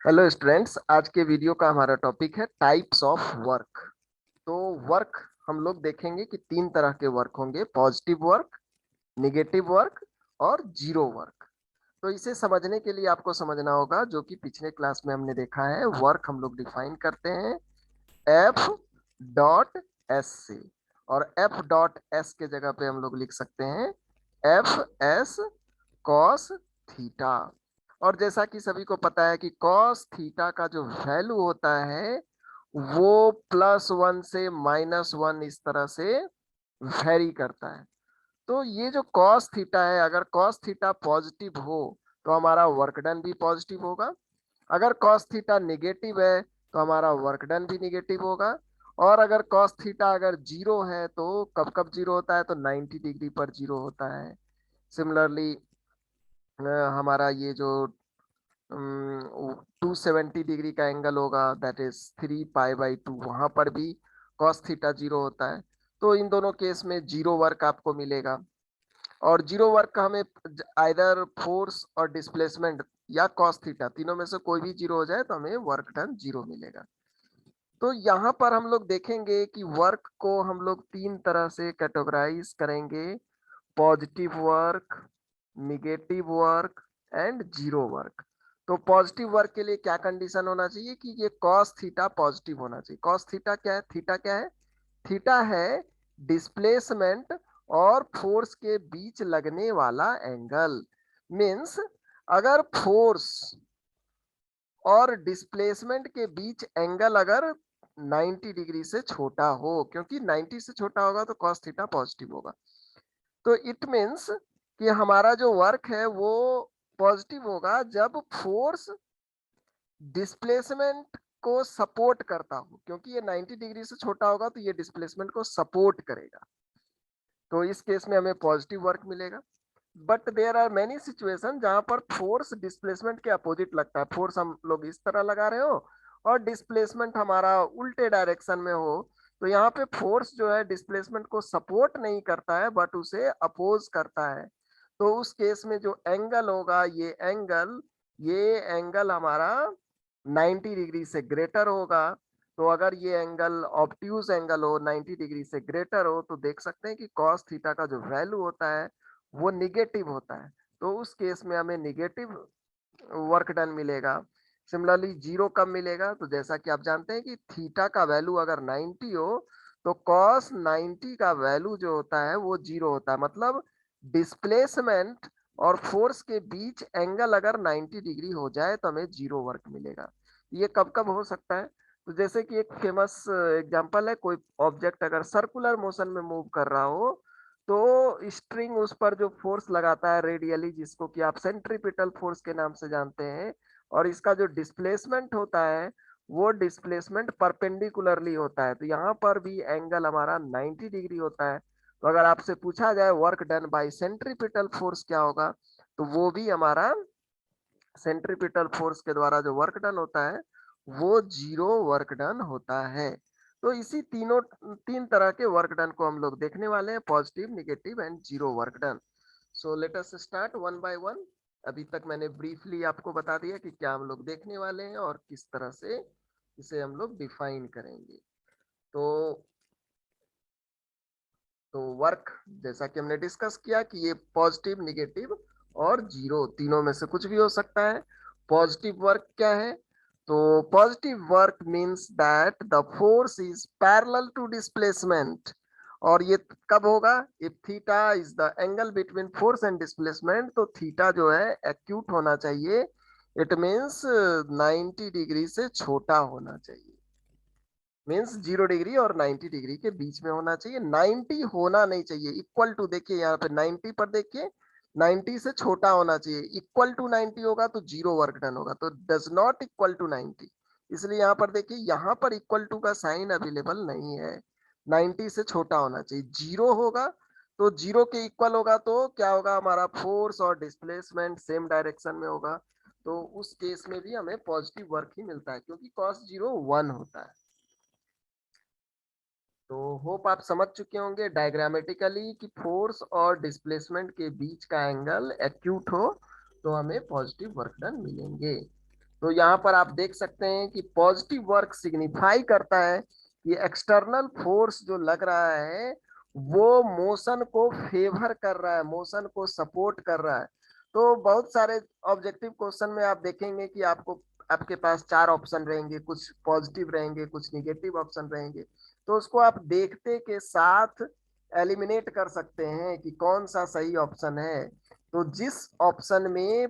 Hello students, आज के video का हमारा टॉपिक है टाइप्स ऑफ वर्क। तो वर्क हम लोग देखेंगे कि तीन तरह के वर्क होंगे: पॉजिटिव वर्क, निगेटिव वर्क और जीरो वर्क। तो इसे समझने के लिए आपको समझना होगा, जो कि पिछले क्लास में हमने देखा है, वर्क हम लोग डिफाइन करते हैं एफ डॉट एस से। और एफ डॉट एस के जगह पे हम लोग लिख सकते हैं एफ एस कॉस थीटा। और जैसा कि सभी को पता है कि कॉस थीटा का जो वैल्यू होता है वो +1 से -1 इस तरह से वेरी करता है। तो ये जो कॉस थीटा है, अगर कॉस थीटा पॉजिटिव हो तो हमारा वर्क डन भी पॉजिटिव होगा। अगर कॉस थीटा निगेटिव है तो हमारा वर्क डन भी निगेटिव होगा। और अगर कॉस थीटा अगर जीरो है तो कब कब जीरो होता है, तो 90 डिग्री पर जीरो होता है। सिमिलरली हमारा ये जो 270 डिग्री का एंगल होगा, दैट इज 3π/2, वहां पर भी कॉस थीटा जीरो होता है। तो इन दोनों केस में जीरो वर्क आपको मिलेगा। और जीरो वर्क का हमें आइदर फोर्स और डिस्प्लेसमेंट या कॉस थीटा, तीनों में से कोई भी जीरो हो जाए तो हमें वर्क डन जीरो मिलेगा। तो यहाँ पर हम लोग देखेंगे कि वर्क को हम लोग तीन तरह से कैटेगराइज करेंगे: positive work, negative work and zero work. तो पॉजिटिव वर्क के लिए क्या कंडीशन होना चाहिए कि ये कॉस थीटा पॉजिटिव होना चाहिए। कॉस थीटा क्या है? थीटा क्या है? थीटा है डिस्प्लेसमेंट और फोर्स के बीच लगने वाला एंगल। मीन्स अगर फोर्स और डिस्प्लेसमेंट के बीच एंगल अगर 90 डिग्री से छोटा हो, क्योंकि 90 से छोटा होगा तो कॉस थीटा पॉजिटिव होगा। तो इट मीन्स कि हमारा जो वर्क है वो पॉजिटिव होगा जब फोर्स डिस्प्लेसमेंट को सपोर्ट करता हो, क्योंकि ये 90 डिग्री से छोटा होगा तो ये डिस्प्लेसमेंट को सपोर्ट करेगा। तो इस केस में हमें पॉजिटिव वर्क मिलेगा। But there are many situation जहां पर फोर्स डिस्प्लेसमेंट के अपोजिट लगता है। फोर्स हम लोग इस तरह लगा रहे हो और डिस्प्लेसमेंट हमारा उल्टे डायरेक्शन में हो, तो यहाँ पे फोर्स जो है डिस्प्लेसमेंट को सपोर्ट नहीं करता है बट उसे अपोज करता है। तो उस केस में जो एंगल होगा, ये एंगल हमारा 90 डिग्री से ग्रेटर होगा। तो अगर ये एंगल ऑब्ट्यूज एंगल हो, 90 डिग्री से ग्रेटर हो, तो देख सकते हैं कि कॉस थीटा का जो वैल्यू होता है वो निगेटिव होता है। तो उस केस में हमें निगेटिव वर्क डन मिलेगा। सिमिलरली जीरो कब मिलेगा? तो जैसा कि आप जानते हैं कि थीटा का वैल्यू अगर 90 हो तो कॉस 90 का वैल्यू जो होता है वो जीरो होता है। मतलब डिस्प्लेसमेंट और फोर्स के बीच एंगल अगर 90 डिग्री हो जाए तो हमें जीरो वर्क मिलेगा। ये कब कब हो सकता है? तो जैसे कि एक फेमस एग्जांपल है, कोई ऑब्जेक्ट अगर सर्कुलर मोशन में मूव कर रहा हो तो स्ट्रिंग उस पर जो फोर्स लगाता है रेडियली, जिसको कि आप सेंट्रीपिटल फोर्स के नाम से जानते हैं, और इसका जो डिस्प्लेसमेंट होता है वो डिस्प्लेसमेंट परपेंडिकुलरली होता है। तो यहाँ पर भी एंगल हमारा 90 डिग्री होता है। तो अगर आपसे पूछा जाए work done bye centripetal force क्या होगा, तो वो भी हमारा सेंट्रीपिटल फोर्स के द्वारा जो वर्क डन होता है वो जीरो वर्क डन होता है। तो इसी तीन तरह के वर्क डन को हम लोग देखने वाले हैं: positive, negative and zero work done. So let us start one by one. अभी तक मैंने ब्रीफली आपको बता दिया कि क्या हम लोग देखने वाले हैं और किस तरह से इसे हम लोग डिफाइन करेंगे। तो तो वर्क, जैसा कि हमने डिस्कस किया कि ये पॉजिटिव, निगेटिव और जीरो तीनों में से कुछ भी हो सकता है। पॉजिटिव वर्क क्या है? तो positive work means that the force is parallel to displacement. और ये कब होगा? If theta is the angle between force and displacement, तो थीटा जो है एक्यूट होना चाहिए। इट मींस 90 डिग्री से छोटा होना चाहिए। मीन्स 0 डिग्री और 90 डिग्री के बीच में होना चाहिए। 90 होना नहीं चाहिए। इक्वल टू, देखिए यहाँ पे 90 पर देखिए, 90 से छोटा होना चाहिए। इक्वल टू 90 होगा तो जीरो वर्क डन होगा, तो डज नॉट इक्वल टू 90। इसलिए यहाँ पर देखिए, यहाँ पर इक्वल टू का साइन अवेलेबल नहीं है। 90 से छोटा होना चाहिए। जीरो होगा तो जीरो के इक्वल होगा तो क्या होगा? हमारा फोर्स और डिस्प्लेसमेंट सेम डायरेक्शन में होगा। तो उस केस में भी हमें पॉजिटिव वर्क ही मिलता है, क्योंकि कॉस जीरो 1 होता है। तो होप आप समझ चुके होंगे डायग्रामेटिकली कि फोर्स और डिस्प्लेसमेंट के बीच का एंगल एक्यूट हो तो हमें पॉजिटिव वर्क डन मिलेंगे। तो यहाँ पर आप देख सकते हैं कि पॉजिटिव वर्क सिग्निफाई करता है कि एक्सटर्नल फोर्स जो लग रहा है वो मोशन को फेवर कर रहा है, मोशन को सपोर्ट कर रहा है। तो बहुत सारे ऑब्जेक्टिव क्वेश्चन में आप देखेंगे कि आपको आपके पास चार ऑप्शन रहेंगे, कुछ पॉजिटिव रहेंगे, कुछ निगेटिव ऑप्शन रहेंगे। तो उसको आप देखते के साथ एलिमिनेट कर सकते हैं कि कौन सा सही ऑप्शन है। तो जिस ऑप्शन में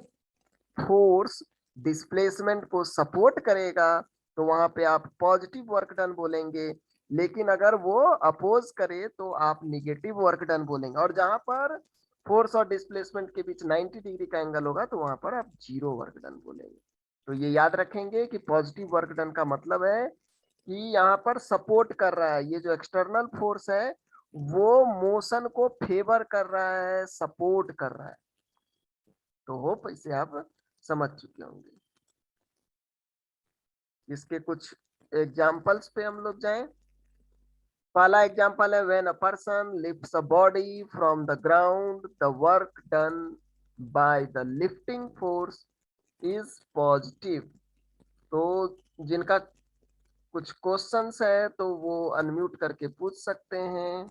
फोर्स डिस्प्लेसमेंट को सपोर्ट करेगा तो वहां पे आप पॉजिटिव वर्क डन बोलेंगे, लेकिन अगर वो अपोज करे तो आप निगेटिव वर्क डन बोलेंगे। और जहां पर फोर्स और डिस्प्लेसमेंट के बीच 90 डिग्री का एंगल होगा तो वहां पर आप जीरो वर्क डन बोलेंगे। तो ये याद रखेंगे कि पॉजिटिव वर्क डन का मतलब है कि यहाँ पर सपोर्ट कर रहा है, ये जो एक्सटर्नल फोर्स है वो मोशन को फेवर कर रहा है, सपोर्ट कर रहा है। तो होप इसे आप समझ चुके होंगे। इसके कुछ एग्जाम्पल्स पे हम लोग जाएं। पहला एग्जाम्पल है when a person lifts a body from the ground the work done by the lifting force is positive. तो जिनका कुछ क्वेश्चंस है तो वो अनम्यूट करके पूछ सकते हैं।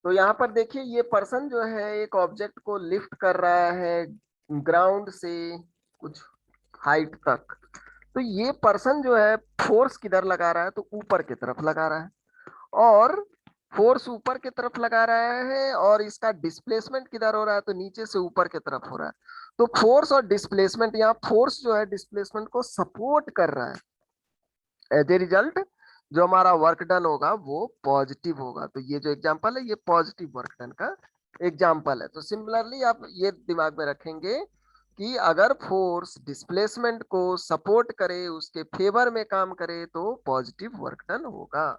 तो यहाँ पर देखिए ये पर्सन जो है एक ऑब्जेक्ट को लिफ्ट कर रहा है ग्राउंड से कुछ हाइट तक। तो ये पर्सन जो है फोर्स किधर लगा रहा है, तो ऊपर की तरफ लगा रहा है। और फोर्स ऊपर की तरफ लगा रहा है और इसका डिस्प्लेसमेंट किधर हो रहा है, तो नीचे से ऊपर की तरफ हो रहा है। तो फोर्स और डिस्प्लेसमेंट, यहाँ फोर्स जो है डिस्प्लेसमेंट को सपोर्ट कर रहा है। एज ए रिजल्ट जो हमारा वर्क डन होगा वो पॉजिटिव होगा। तो ये जो एग्जांपल है ये पॉजिटिव वर्क डन का एग्जांपल है। तो सिमिलरली आप ये दिमाग में रखेंगे कि अगर फोर्स डिस्प्लेसमेंट को सपोर्ट करे, उसके फेवर में काम करे, तो पॉजिटिव वर्क डन होगा।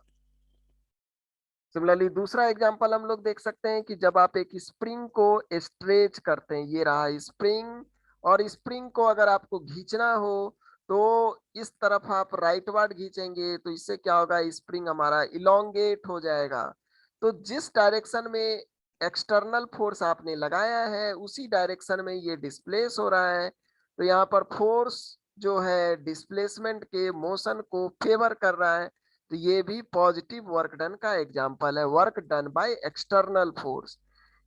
सिमिलरली दूसरा एग्जांपल हम लोग देख सकते हैं कि जब आप एक स्प्रिंग को स्ट्रेच करते हैं, ये रहा स्प्रिंग, और स्प्रिंग को अगर आपको खींचना हो तो इस तरफ आप राइटवर्ड खींचेंगे तो इससे क्या होगा, स्प्रिंग हमारा इलोंगेट हो जाएगा। तो जिस डायरेक्शन में एक्सटर्नल फोर्स आपने लगाया है उसी डायरेक्शन में ये डिस्प्लेस हो रहा है। तो यहाँ पर फोर्स जो है डिस्प्लेसमेंट के मोशन को फेवर कर रहा है। तो ये भी पॉजिटिव वर्क डन का एग्जांपल है, work done by external force.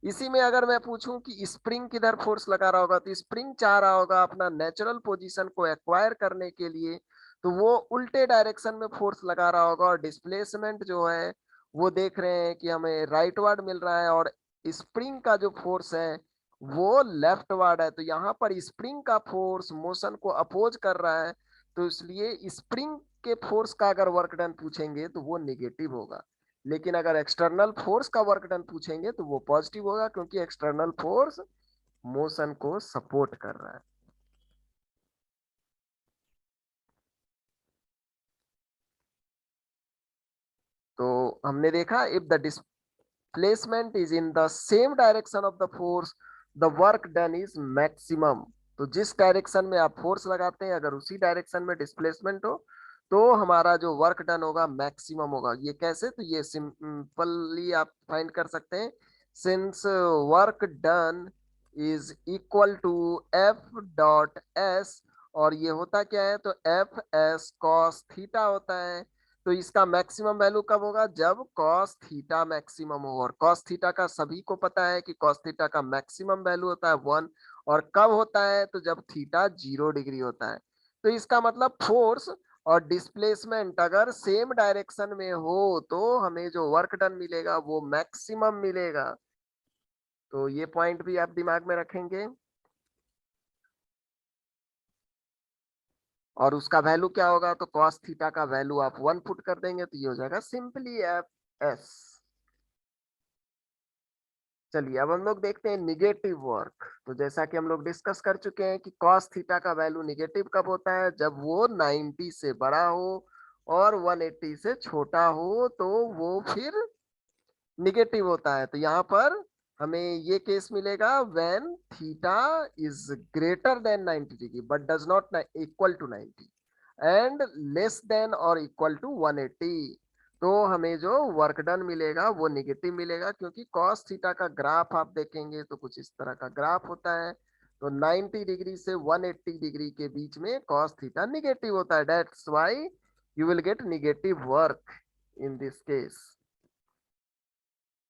इसी में अगर मैं पूछूं कि स्प्रिंग किधर फोर्स लगा रहा होगा, तो स्प्रिंग चाह रहा होगा अपना नेचुरल पोजीशन को एक्वायर करने के लिए, तो वो उल्टे डायरेक्शन में फोर्स लगा रहा होगा। और डिस्प्लेसमेंट जो है वो देख रहे हैं कि हमें राइट वर्ड मिल रहा है और स्प्रिंग का जो फोर्स है वो लेफ्ट वर्ड है। तो यहाँ पर स्प्रिंग का फोर्स मोशन को अपोज कर रहा है, तो इसलिए स्प्रिंग के फोर्स का अगर वर्क डन पूछेंगे तो वो नेगेटिव होगा। लेकिन अगर एक्सटर्नल फोर्स का वर्क डन पूछेंगे तो वो पॉजिटिव होगा, क्योंकि एक्सटर्नल फोर्स मोशन को सपोर्ट कर रहा है। तो हमने देखा if the displacement is in the same direction of the force the work done is maximum. तो जिस डायरेक्शन में आप फोर्स लगाते हैं अगर उसी डायरेक्शन में डिस्प्लेसमेंट हो तो हमारा जो वर्क डन होगा मैक्सिमम होगा। ये कैसे, तो ये सिंपली आप फाइंड कर सकते हैं। Since work done is equal to F dot S, और ये होता क्या है, तो एफ एस कॉस थीटा होता है। तो इसका मैक्सिमम वैल्यू कब होगा, जब कॉस थीटा मैक्सिमम हो। और कॉस थीटा का सभी को पता है कि कॉस थीटा का मैक्सिमम वैल्यू होता है 1। और कब होता है, तो जब थीटा 0 डिग्री होता है। तो इसका मतलब फोर्स और डिस्प्लेसमेंट अगर सेम डायरेक्शन में हो तो हमें जो वर्क डन मिलेगा वो मैक्सिमम मिलेगा। तो ये पॉइंट भी आप दिमाग में रखेंगे। और उसका वैल्यू क्या होगा, तो कॉस थीटा का वैल्यू आप 1 पुट कर देंगे तो ये हो जाएगा सिंपली एफ एस। चलिए अब हम लोग देखते हैं निगेटिव वर्क। तो जैसा कि हम लोग डिस्कस कर चुके हैं कि cos थीटा का वैल्यू निगेटिव कब होता है, जब वो 90 से बड़ा हो और 180 से छोटा हो तो वो फिर निगेटिव होता है। तो यहाँ पर हमें ये केस मिलेगा when theta is greater than 90 degree but does not equal to 90 and less than और इक्वल टू 180। तो हमें जो वर्क डन मिलेगा वो निगेटिव मिलेगा, क्योंकि कॉस थीटा का ग्राफ आप देखेंगे तो कुछ इस तरह का ग्राफ होता है। तो 90 डिग्री से 180 डिग्री के बीच में कॉस थीटा निगेटिव होता है। That's why you will get negative work in this case.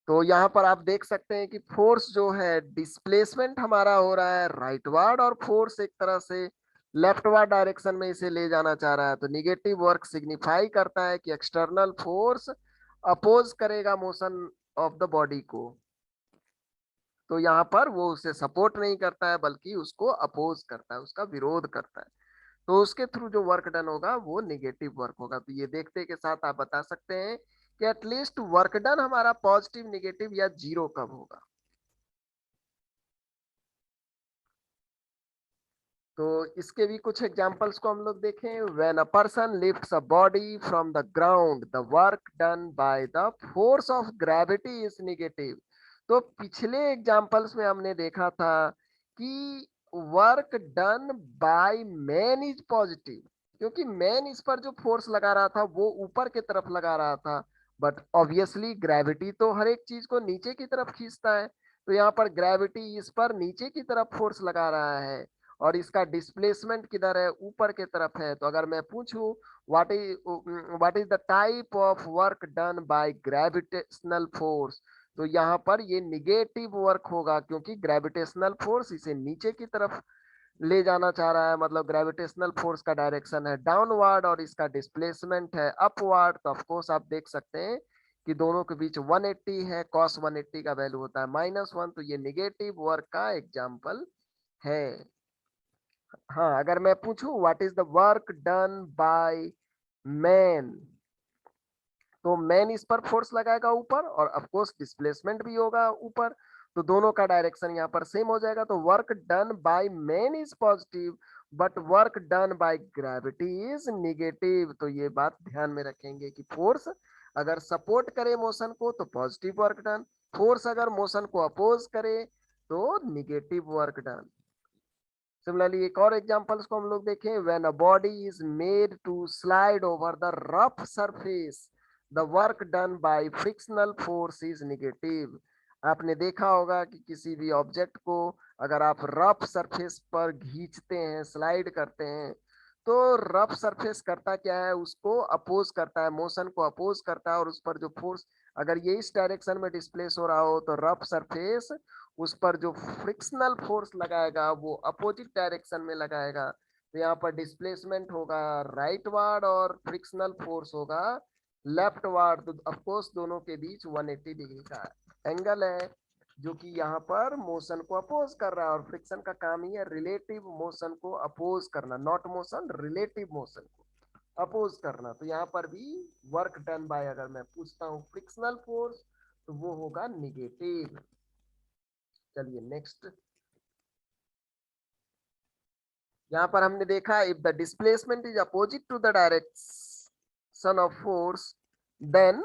तो यहाँ पर आप देख सकते हैं कि फोर्स जो है, डिस्प्लेसमेंट हमारा हो रहा है राइटवर्ड, और फोर्स एक तरह से लेफ्टवर्ड डायरेक्शन में इसे ले जाना चाह रहा है। तो निगेटिव वर्क सिग्निफाई करता है कि एक्सटर्नल फोर्स अपोज करेगा मोशन ऑफ द बॉडी को। तो यहाँ पर वो उसे सपोर्ट नहीं करता है, बल्कि उसको अपोज करता है, उसका विरोध करता है। तो उसके थ्रू जो वर्क डन होगा वो निगेटिव वर्क होगा। तो ये देखते के साथ आप बता सकते हैं कि एटलीस्ट वर्क डन हमारा पॉजिटिव, निगेटिव या जीरो कब होगा। तो इसके भी कुछ एग्जांपल्स को हम लोग देखें। When a person lifts a body from the ground, the work done by the force of gravity is negative. तो पिछले एग्जांपल्स में हमने देखा था कि work done by man is positive, क्योंकि मैन इस पर जो फोर्स लगा रहा था वो ऊपर की तरफ लगा रहा था। बट ऑब्वियसली ग्रेविटी तो हर एक चीज को नीचे की तरफ खींचता है। तो यहाँ पर ग्रेविटी इस पर नीचे की तरफ फोर्स लगा रहा है, और इसका डिस्प्लेसमेंट किधर है, ऊपर के तरफ है। तो अगर मैं पूछूं what is the type of work done by gravitational force, तो यहाँ पर ये निगेटिव वर्क होगा, क्योंकि ग्रेविटेशनल फोर्स इसे नीचे की तरफ ले जाना चाह रहा है। मतलब ग्रेविटेशनल फोर्स का डायरेक्शन है डाउनवर्ड और इसका डिस्प्लेसमेंट है अपवर्ड। तो ऑफ कोर्स आप देख सकते हैं कि दोनों के बीच 180 है, cos 180 का वैल्यू होता है -1। तो ये निगेटिव वर्क का एग्जाम्पल है। हाँ, अगर मैं पूछूं what is the work done by man, तो मैन इस पर फोर्स लगाएगा ऊपर, और ऑफ कोर्स डिस्प्लेसमेंट भी होगा ऊपर। तो दोनों का डायरेक्शन यहाँ पर सेम हो जाएगा। तो work done by man is positive, but work done by gravity is negative. तो ये बात ध्यान में रखेंगे कि फोर्स अगर सपोर्ट करे मोशन को तो पॉजिटिव वर्क डन, फोर्स अगर मोशन को अपोज करे तो निगेटिव वर्क डन। सिमिलरली एक और एग्जांपल्स को हम लोग देखें। When a body is made to slide over the rough surface, the work done by frictional force is negative. आपने देखा होगा कि किसी भी ऑब्जेक्ट को अगर आप रफ सरफेस पर खींचते हैं, स्लाइड करते हैं, तो रफ सरफेस करता क्या है, उसको अपोज करता है, मोशन को अपोज करता है। और उस पर जो फोर्स, अगर ये इस डायरेक्शन में डिस्प्लेस हो रहा हो, तो रफ सरफेस उस पर जो फ्रिक्शनल फोर्स लगाएगा वो अपोजिट डायरेक्शन में लगाएगा। तो यहाँ पर डिस्प्लेसमेंट होगा राइट वार्ड और फ्रिक्शनल फोर्स होगा लेफ्ट वार्ड। तो ऑफ कोर्स दोनों के बीच 180 डिग्री का एंगल है, जो कि यहाँ पर मोशन को अपोज कर रहा है। और फ्रिक्शन का काम ही है रिलेटिव मोशन को अपोज करना, नॉट मोशन, रिलेटिव मोशन को अपोज करना। तो यहाँ पर भी वर्क डन बाय, अगर मैं पूछता हूँ फ्रिक्शनल फोर्स, तो वो होगा निगेटिव। चलिए नेक्स्ट। यहाँ पर हमने देखा if the displacement is opposite to the direction of force, then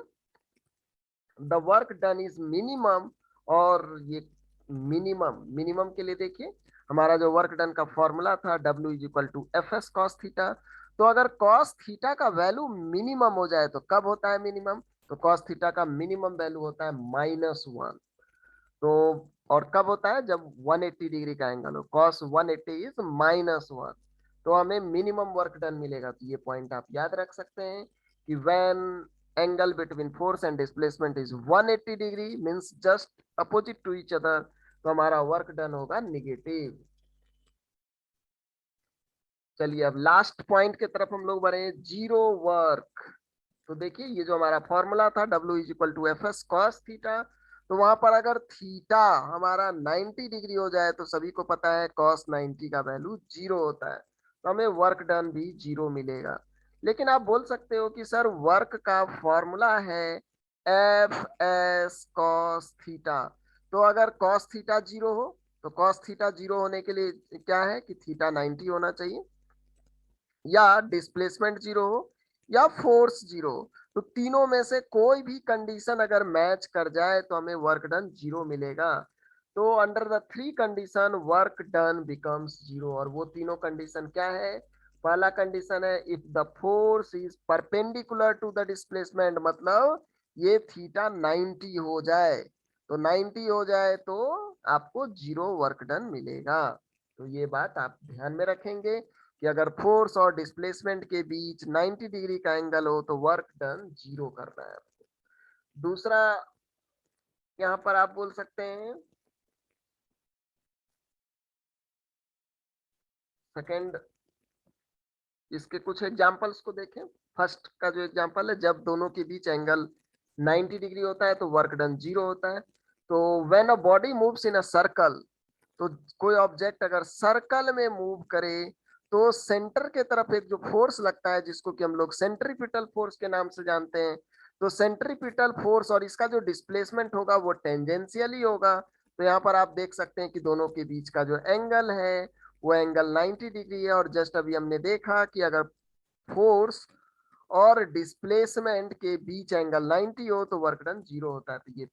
the work done is minimum. और ये मिनिमम, मिनिमम के लिए देखिए हमारा जो वर्क डन का फॉर्मूला था W is equal to F S cos theta. तो अगर कॉस थीटा का वैल्यू मिनिमम हो जाए तो कब होता है मिनिमम, तो कॉस थीटा का मिनिमम वैल्यू होता है -1। तो और कब होता है, जब 180 डिग्री का एंगल हो, cos 180 इज -1। तो हमें मिनिमम वर्क डन मिलेगा। तो ये पॉइंट आप याद रख सकते हैं कि when angle between force and displacement is 180 degree means just opposite to each other, तो हमारा वर्क डन होगा निगेटिव। चलिए अब लास्ट पॉइंट की तरफ हम लोग बढ़े, जीरो वर्क। तो देखिए ये जो हमारा फॉर्मूला था W is equal to F S cos theta, तो वहां पर अगर थीटा हमारा 90 डिग्री हो जाए तो सभी को पता है कॉस 90 का वैल्यू जीरो होता है, तो हमें वर्क डन भी जीरो मिलेगा। लेकिन आप बोल सकते हो कि सर वर्क का फॉर्मूला है एफ एस कॉस थीटा, तो अगर कॉस थीटा जीरो हो तो कॉस थीटा जीरो होने के लिए क्या है कि थीटा 90 होना चाहिए, या डिस्प्लेसमेंट जीरो हो, या फोर्स जीरो हो। तो तीनों में से कोई भी कंडीशन अगर मैच कर जाए तो हमें वर्क डन जीरो मिलेगा। तो under the three condition work done becomes zero, और वो तीनों कंडीशन क्या है, पहला कंडीशन है if the force is perpendicular to the displacement, मतलब ये थीटा 90 हो जाए, तो 90 हो जाए तो आपको जीरो वर्क डन मिलेगा। तो ये बात आप ध्यान में रखेंगे कि अगर फोर्स और डिस्प्लेसमेंट के बीच 90 डिग्री का एंगल हो तो वर्क डन जीरो करना है। दूसरा यहाँ पर आप बोल सकते हैं, सेकंड, इसके कुछ एग्जांपल्स को देखें। फर्स्ट का जो एग्जांपल है, जब दोनों के बीच एंगल 90 डिग्री होता है तो वर्क डन जीरो होता है। तो when a body moves in a circle, तो कोई ऑब्जेक्ट अगर सर्कल में मूव करे तो सेंटर के तरफ एक जो फोर्स लगता है जिसको कि हम लोग सेंट्रीपिटल फोर्स के नाम से जानते हैं, तो सेंट्रीपिटल फोर्स और इसका जो डिस्प्लेसमेंट होगा वो टेंजेंशियली होगा। तो यहाँ पर आप देख सकते हैं कि दोनों के बीच का जो एंगल है वो एंगल 90 डिग्री है। और जस्ट अभी हमने देखा कि अगर फोर्स और डिस्प्लेसमेंट के बीच एंगल 90 हो तो वर्क डन जीरो होता है। तो ये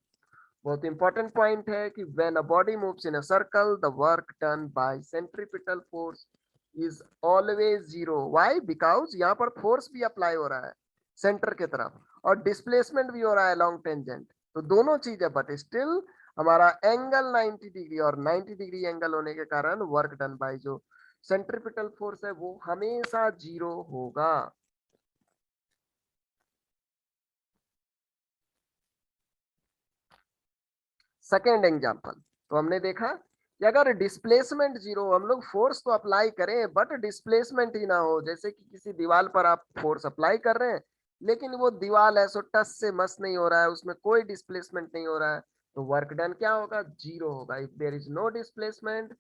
बहुत इंपॉर्टेंट पॉइंट है कि when a body moves in a circle the work done bye centripetal force is always zero. Why? Because यहाँ पर फोर्स भी अप्लाई हो रहा है सेंटर के तरफ और डिस्प्लेसमेंट भी हो रहा है लॉन्ग टेंजेंट, तो दोनों चीज है, बट स्टिल हमारा एंगल 90 डिग्री और 90 डिग्री एंगल होने के कारण वर्क डन बाय जो सेंट्रीपिटल फोर्स है वो हमेशा जीरो होगा। सेकेंड एग्जाम्पल, तो हमने देखा कि अगर डिस्प्लेसमेंट जीरो, हम लोग फोर्स तो अप्लाई करें बट डिस्प्लेसमेंट ही ना हो, जैसे कि किसी दीवार पर आप फोर्स अप्लाई कर रहे हैं लेकिन वो दीवार है सो टच से मस नहीं हो रहा है, उसमें कोई डिस्प्लेसमेंट नहीं हो रहा है, तो वर्क डन क्या होगा? जीरो होगा। If there is no displacement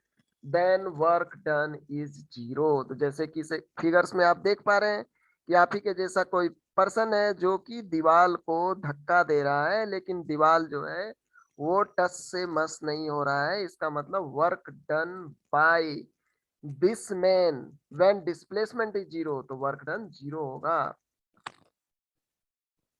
then work done is zero. तो जैसे कि फिगर्स में आप देख पा रहे हैं कि आप ही के जैसा कोई पर्सन है जो कि दीवार को धक्का दे रहा है लेकिन दीवार जो है वो टच से मस नहीं हो रहा है, इसका मतलब work done by this man when displacement is zero, तो वर्क डन जीरो होगा।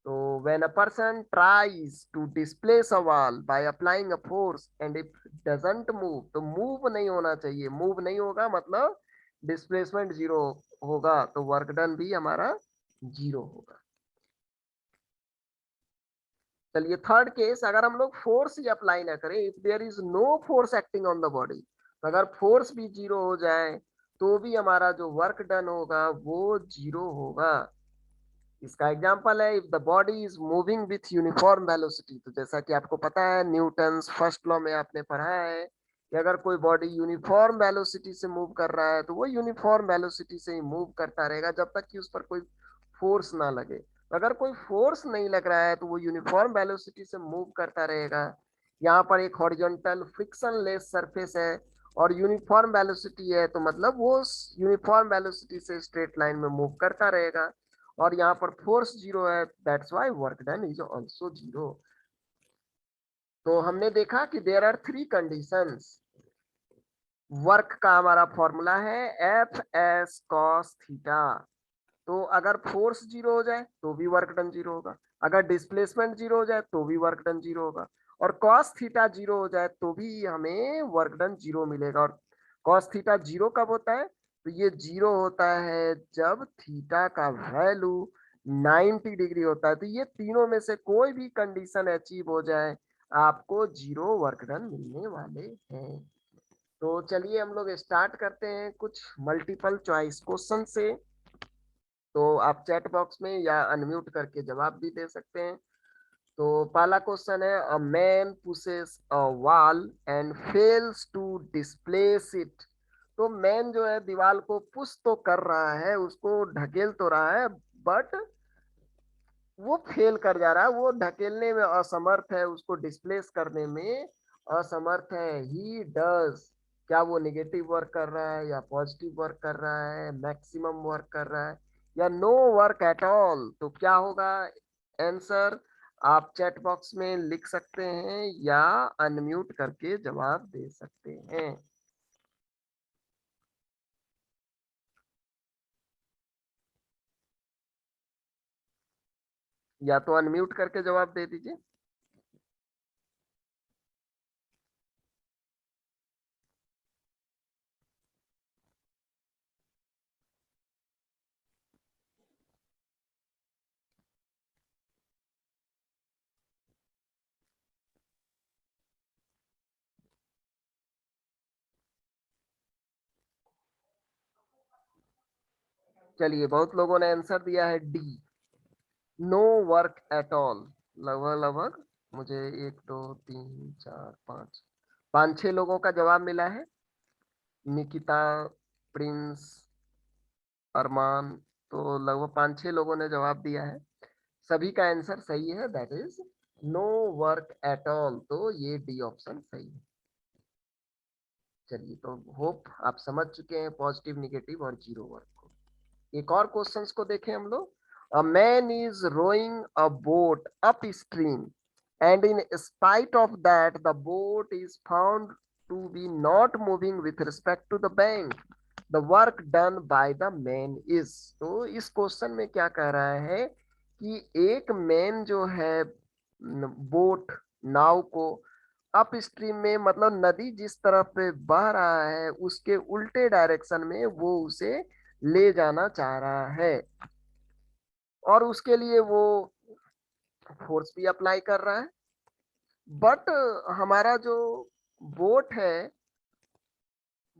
तो when a person tries to displace a wall by applying a force and if doesn't move, तो मूव नहीं होना चाहिए, मूव नहीं होगा मतलब डिस्प्लेसमेंट जीरो होगा, तो वर्क डन भी हमारा जीरो होगा। चलिए थर्ड केस, अगर हम लोग फोर्स ही अप्लाई ना करें, if there is no force acting on the body, तो अगर फोर्स भी जीरो हो जाए तो भी हमारा जो वर्क डन होगा वो जीरो होगा। इसका एग्जांपल है if the body is moving with uniform velocity, तो जैसा कि आपको पता है न्यूटन फर्स्ट लॉ में आपने पढ़ा है कि अगर कोई बॉडी यूनिफॉर्म वेलोसिटी से मूव कर रहा है तो वो यूनिफॉर्म वेलोसिटी से ही मूव करता रहेगा जब तक कि उस पर कोई फोर्स ना लगे। अगर कोई फोर्स नहीं लग रहा है तो वो यूनिफॉर्म वेलोसिटी से मूव करता रहेगा। यहाँ पर एक हॉरिजॉन्टल फ्रिक्शन लेस सरफेस है और यूनिफॉर्म वेलोसिटी है, तो मतलब वो यूनिफॉर्म वेलोसिटी से स्ट्रेट लाइन में मूव करता रहेगा और यहाँ पर फोर्स जीरो है, that's why work done is also zero. तो हमने देखा कि there are three conditions. Work का हमारा फॉर्मूला है एफ एस कॉस थीटा। तो अगर फोर्स जीरो हो जाए तो भी वर्क डन जीरो होगा, अगर डिस्प्लेसमेंट जीरो हो जाए तो भी वर्क डन जीरो होगा, और कॉस थीटा जीरो हो जाए तो भी हमें वर्क डन जीरो मिलेगा। और कॉस थीटा जीरो कब होता है? तो ये जीरो होता है जब थीटा का वैल्यू 90 डिग्री होता है। तो ये तीनों में से कोई भी कंडीशन अचीव हो जाए आपको जीरो वर्क डन मिलने वाले हैं। तो चलिए हम लोग स्टार्ट करते हैं कुछ मल्टीपल चॉइस क्वेश्चन से। तो आप चैट बॉक्स में या अनम्यूट करके जवाब भी दे सकते हैं। तो पहला क्वेश्चन है a man pushes a wall and fails to displace it. तो मैन जो है दीवार को पुश तो कर रहा है, उसको ढकेल तो रहा है, बट वो फेल कर जा रहा है, वो ढकेलने में असमर्थ है, उसको डिस्प्लेस करने में असमर्थ है। ही डज, क्या वो निगेटिव वर्क कर रहा है या पॉजिटिव वर्क कर रहा है, मैक्सिमम वर्क कर रहा है या नो वर्क एट ऑल, तो क्या होगा आंसर? आप चैट बॉक्स में लिख सकते हैं या अनम्यूट करके जवाब दे सकते हैं। या तो अनम्यूट करके जवाब दे दीजिए। चलिए, बहुत लोगों ने आंसर दिया है D, no work at all. लगभग लगभग मुझे एक दो तीन चार पाँच, पाँच छह लोगों का जवाब मिला है। निकिता, प्रिंस, अरमान, तो लगभग पाँच छह लोगों ने जवाब दिया है। सभी का आंसर सही है, that is no work at all, तो ये डी ऑप्शन सही है। चलिए, तो होप आप समझ चुके हैं पॉजिटिव, निगेटिव और जीरो वर्क को। एक और क्वेश्चंस को देखें हम लोग। A man is rowing a boat upstream and in spite of that the boat is found to be not moving with respect to the bank, the work done by the man is. तो इस question में क्या कह रहा है कि एक man जो है बोट, नाव को अप स्ट्रीम में, मतलब नदी जिस तरफ पे बह रहा है उसके उल्टे डायरेक्शन में वो उसे ले जाना चाह रहा है, और उसके लिए वो फोर्स भी अप्लाई कर रहा है। बट हमारा जो बोट है,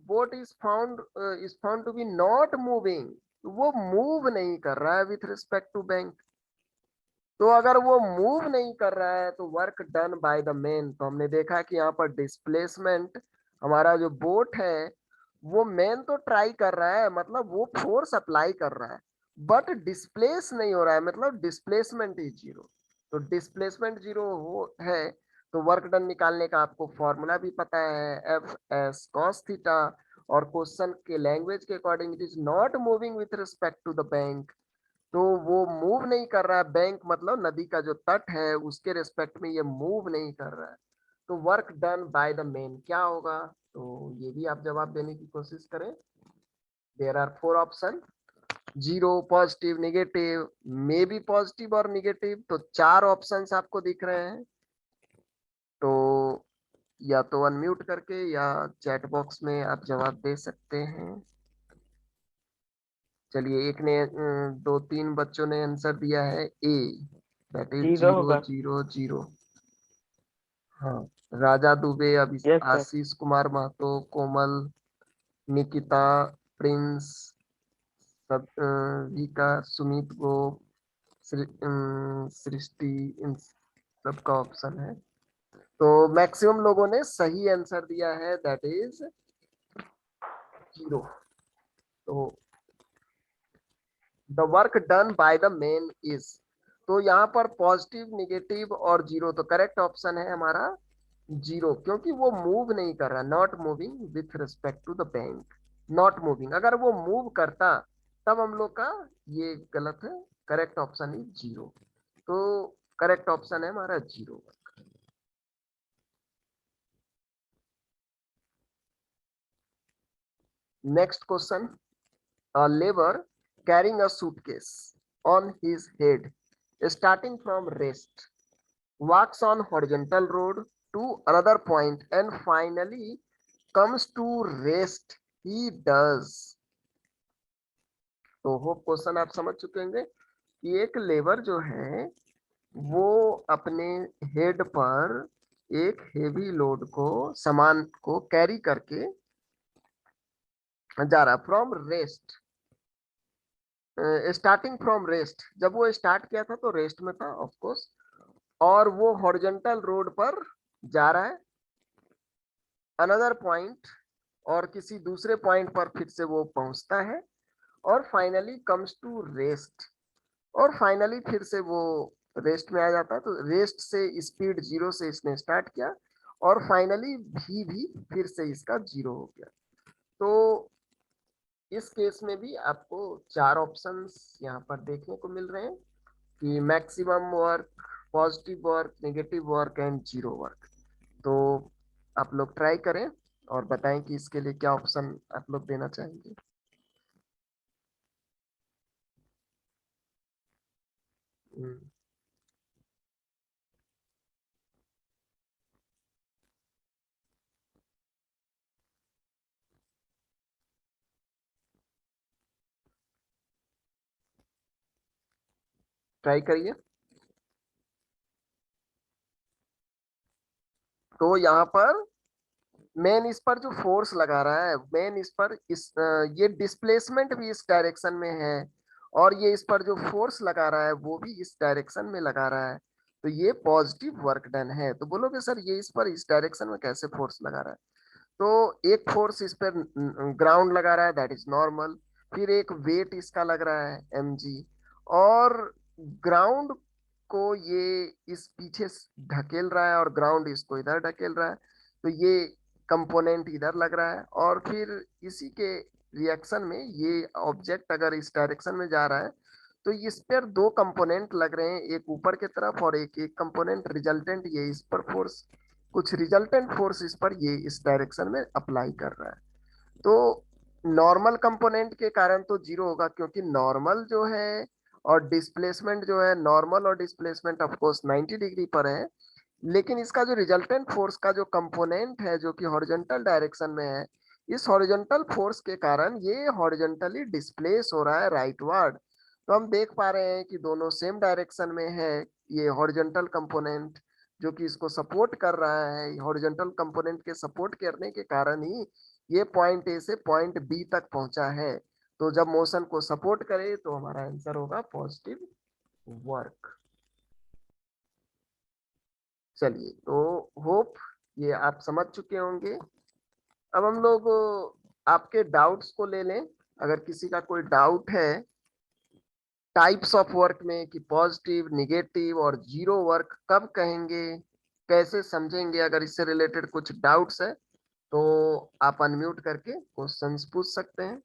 boat is found to be not moving, वो मूव नहीं कर रहा है विथ रिस्पेक्ट टू बैंक। तो अगर वो मूव नहीं कर रहा है तो work done by the man, तो हमने देखा कि यहाँ पर डिस्प्लेसमेंट, हमारा जो बोट है वो मैन तो ट्राई कर रहा है, मतलब वो फोर्स अप्लाई कर रहा है, बट डिस्प्लेस नहीं हो रहा है, मतलब डिस्प्लेसमेंट इज जीरो। तो डिस्प्लेसमेंट जीरो हो है, तो वर्क डन निकालने का आपको फॉर्मूला भी पता है, एफ एस कॉस थीटा, और क्वेश्चन के लैंग्वेज के according it is not moving with respect to the bank. तो वो मूव नहीं कर रहा है, बैंक मतलब नदी का जो तट है उसके रिस्पेक्ट में ये मूव नहीं कर रहा है, तो work done by the man क्या होगा। तो ये भी आप जवाब देने की कोशिश करें। There are four option, zero, positive, negative, may be positive और निगेटिव, तो चार ऑप्शंस आपको दिख रहे हैं। तो या तो अनम्यूट करके या चैट बॉक्स में आप जवाब दे सकते हैं। चलिए, एक ने दो तीन बच्चों ने आंसर दिया है ए, दैट इज जीरो जीरो होगा। Zero zero. हाँ, राजा दुबे, अभी यस सर। आशीष कुमार महतो, कोमल, निकिता, प्रिंस, सब विका, सुमित गो, सृष्टि, इन सबका ऑप्शन है। तो मैक्सिमम लोगों ने सही आंसर दिया है, दैट इज जीरो। तो the work done by the man is, तो यहाँ पर पॉजिटिव, निगेटिव और जीरो, तो करेक्ट ऑप्शन है हमारा जीरो, क्योंकि वो मूव नहीं कर रहा, not moving with respect to the bank, not moving. अगर वो मूव करता तब हम लोग का ये गलत है, करेक्ट ऑप्शन इज जीरो। तो करेक्ट ऑप्शन है हमारा zero. Next question, a labor carrying a suitcase on his head starting from rest walks on horizontal road to another point and finally comes to rest, he does। तो hope question आप समझ चुके होंगे कि एक labour जो है वो अपने हेड पर एक हेवी लोड को, सामान को कैरी करके जा रहा, from rest, starting from rest, जब वो स्टार्ट किया था तो रेस्ट में था ऑफ कोर्स, और वो हॉरिजॉन्टल रोड पर जा रहा है, अनदर पॉइंट, और किसी दूसरे पॉइंट पर फिर से वो पहुंचता है, और फाइनली कम्स टू रेस्ट, और फाइनली फिर से वो रेस्ट में आ जाता है। तो रेस्ट से स्पीड जीरो से इसने स्टार्ट किया, और फाइनली भी फिर से इसका जीरो हो गया। तो इस केस में भी आपको चार ऑप्शंस यहाँ पर देखने को मिल रहे हैं कि maximum work, positive work, negative work and zero work. तो आप लोग ट्राई करें और बताएं कि इसके लिए क्या ऑप्शन आप लोग देना चाहेंगे। ट्राई करिए। तो यहाँ पर मेन इस पर जो फोर्स लगा रहा है, मेन इस पर ये डिस्प्लेसमेंट भी इस डायरेक्शन में है, और ये इस पर जो फोर्स लगा रहा है वो भी इस डायरेक्शन में लगा रहा है। तो ये पॉजिटिव वर्क डन है। तो बोलोगे सर ये इस पर इस डायरेक्शन में कैसे फोर्स लगा रहा है? तो एक फोर्स इस पर ग्राउंड लगा रहा है, दैट इज नॉर्मल। फिर एक वेट इसका लग रहा है mg, और ग्राउंड को ये इस पीछे ढकेल रहा है और ग्राउंड इसको इधर ढकेल रहा है। तो ये कंपोनेंट इधर लग रहा है, और फिर इसी के रिएक्शन में ये ऑब्जेक्ट अगर इस डायरेक्शन में जा रहा है तो इस पर दो कंपोनेंट लग रहे हैं, एक ऊपर की तरफ और एक एक कंपोनेंट रिजल्टेंट, ये इस पर फोर्स, कुछ रिजल्टेंट फोर्स इस पर ये इस डायरेक्शन में अप्लाई कर रहा है। तो नॉर्मल कंपोनेंट के कारण तो जीरो होगा, क्योंकि नॉर्मल जो है और डिस्प्लेसमेंट जो है, नॉर्मल और डिस्प्लेसमेंट ऑफ कोर्स 90 डिग्री पर है, लेकिन इसका जो रिजल्टेंट फोर्स का जो कंपोनेंट है जो कि हॉरिजॉन्टल डायरेक्शन में है, इस हॉरिजॉन्टल फोर्स के कारण ये हॉरिजॉन्टली डिस्प्लेस हो रहा है राइटवर्ड। तो हम देख पा रहे हैं कि दोनों सेम डायरेक्शन में है। ये हॉरिजॉन्टल कंपोनेंट जो कि इसको सपोर्ट कर रहा है, हॉरिजॉन्टल कंपोनेंट के सपोर्ट करने के कारण ही ये पॉइंट ए से पॉइंट बी तक पहुंचा है। तो जब मोशन को सपोर्ट करे तो हमारा आंसर होगा पॉजिटिव वर्क। चलिए, तो होप ये आप समझ चुके होंगे। अब हम लोग आपके डाउट्स को ले लें। अगर किसी का कोई डाउट है टाइप्स ऑफ वर्क में कि पॉजिटिव, निगेटिव और जीरो वर्क कब कहेंगे, कैसे समझेंगे, अगर इससे रिलेटेड कुछ डाउट्स है तो आप अनम्यूट करके क्वेश्चंस पूछ सकते हैं।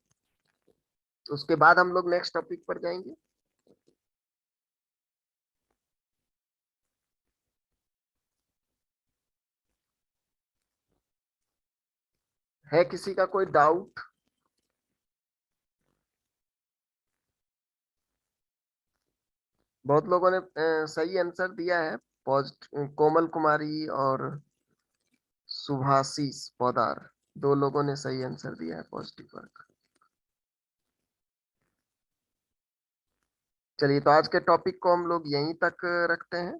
तो उसके बाद हम लोग नेक्स्ट टॉपिक पर जाएंगे। है किसी का कोई डाउट? बहुत लोगों ने सही आंसर दिया है। पॉजिटिव, कोमल कुमारी और सुभाषिस पौदार, दो लोगों ने सही आंसर दिया है पॉजिटिव वर्क। चलिए, तो आज के टॉपिक को हम लोग यहीं तक रखते हैं।